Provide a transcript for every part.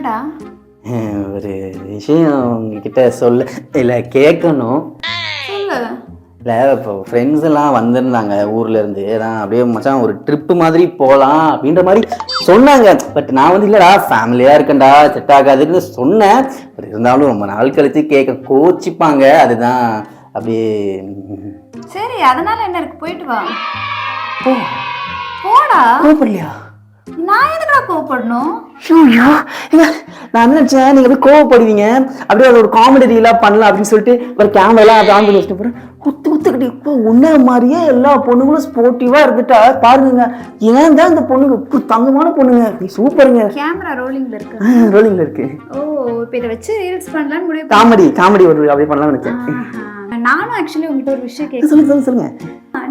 என்னடா? ஒரு விஷயம் உங்ககிட்ட சொல்ல இல்லை கேட்கணும். சொல்லு. இல்லை இப்போ ஃப்ரெண்ட்ஸ் எல்லாம் வந்திருந்தாங்க ஊர்ல இருந்து. அதான் அப்படியே மச்சான் ஒரு ட்ரிப்பு மாதிரி போகலாம் அப்படின்ற மாதிரி சொன்னாங்க. பட் நான் வந்து இல்லைடா ஃபேமிலியாக இருக்கேன்டா செட் ஆகாதுன்னு சொன்னேன். பட் இருந்தாலும் ரொம்ப நாள் கழித்து கேட்க கோச்சிப்பாங்க. அதுதான் அப்படியே. சரி, அதனால என்ன இருக்கு, போயிட்டு வா. போ. போடா. கோவப்படலையா? நான் எதுக்குடா கோவப்படணும்? நான் நினைச்சேன் நீங்க அப்படியே கோவப்படுவீங்க, அப்படியே ஒரு காமெடி ரீலா பண்ணலாம் அப்படின்னு சொல்லிட்டு ஒரு கேமரா அதை ஆன் பண்ணி வச்சுட்டு போறேன். குத்துக்கிட்டு இப்போ உன்ன மாதிரியே எல்லா பொண்ணுங்களும் ஸ்போர்ட்டிவா இருந்துட்டா பாருங்க. ஏன் தான் இந்த பொண்ணுங்க தங்கமான பொண்ணுங்க, நீ சூப்பருங்க. கேமரா ரோலிங்ல இருக்கு. ரோலிங்ல இருக்கு. ஓ, இப்போ இதை வச்சு ரீல்ஸ் பண்ணலாம்னு முடிவு காமெடி ஒரு அப்படியே பண்ணலாம்னு நினைச்சேன். நானும் ஆக்சுவலி உங்ககிட்ட ஒரு விஷயம் கேட்க. சொல்லுங்க.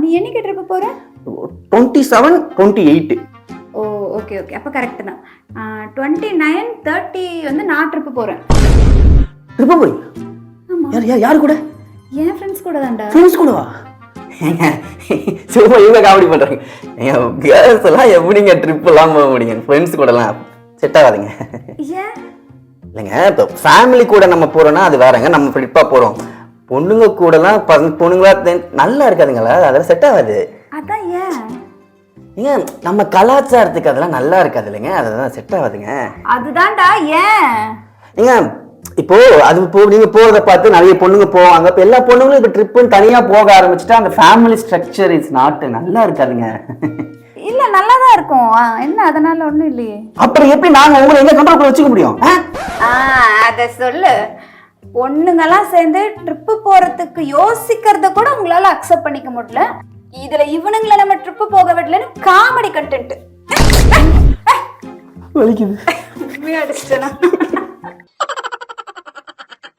நீ என்னைக்கு ட்ரிப் போற? 27, 28. ஓ, ஓகே ஓகே, அப்போ கரெக்ட் தான். 29, 30 வந்து நான் ட்ரிப்பு போகிறேன். ட்ரிப்பு போய்? யார் கூட? என் ஃப்ரெண்ட்ஸ் கூட தான்டா. ஃப்ரெண்ட்ஸ் கூடவா? சும்மா இவங்க காமெடி பண்ணுறாங்க. கேர்ள்ஸ் எல்லாம் எப்படிங்க ட்ரிப் எல்லாம் போக முடியும்? ஃப்ரெண்ட்ஸ் கூடலாம் செட் ஆகாதுங்க. ஏன்? இல்லைங்க, இப்போ ஃபேமிலி கூட நம்ம போகிறோன்னா அது வேறங்க. நம்ம ட்ரிப்பாக போகிறோம், பொண்ணுங்க கூடலாம் பொண்ணுங்களா நல்லா இருக்காதுங்களா, அதெல்லாம் செட் ஆகாது. அதான் ஏன்? ஏங்க நம்ம கலாச்சாரத்துக்கு அதெல்லாம் நல்லா இருக்காது இல்லைங்க, அதெல்லாம் செட் ஆகாதுங்க. அதுதான்டா ஏன். ஏங்க இப்போ அது நீங்க போறத பார்த்து நிறைய பொண்ணுங்க போவாங்க. இப்போ எல்லா பொண்ணுங்களும் இப்போ ட்ரிப்புன்னு தனியா போக ஆரம்பிச்சுட்டா அந்த ஃபேமிலி ஸ்ட்ரக்சர் இஸ் நாட் நல்லா இருக்காதுங்க. இல்ல, நல்லா தான் இருக்கும். என்ன அதனால ஒண்ணும் இல்லையே. அப்புறம் எப்படி நாங்க உங்களை எங்க கண்ட்ரோல் வச்சுக்க முடியும்? அத சொல்லு. பொண்ணுங்கெல்லாம் சேர்ந்து ட்ரிப்பு போறதுக்கு யோசிக்கிறத கூட உங்களால அக்செப்ட் பண்ணிக்க முடியல. இதுல இவனுங்களை நம்ம ட்ரிப்பு போக விடலன்னு காமெடி கண்டென்ட். வலிக்குது. அடிச்சிட்டேனா?